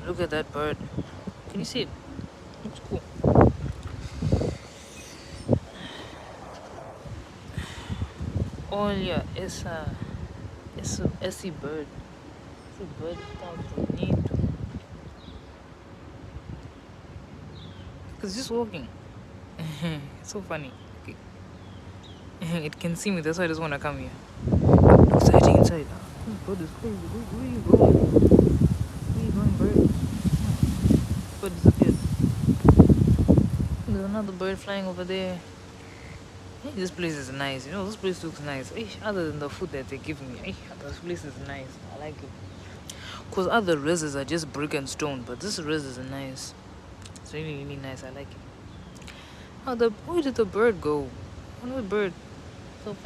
Look at that bird. Can you see it? Looks cool. Olha esse bird. Esse bird tá bonito. It's just walking. It's so funny. Okay. It can see me, that's why I just want to come here. I'm exciting inside. This bird is crazy. Where are you going? Where are you going, bird? Bird disappeared. There's another bird flying over there. Hey, this place is nice. You know, this place looks nice. Hey, other than the food that they give me, hey, this place is nice. I like it. Because other reses are just brick and stone, but this res is nice. It's really, really nice. I like it. Where did the bird go? Where did the bird? So funny.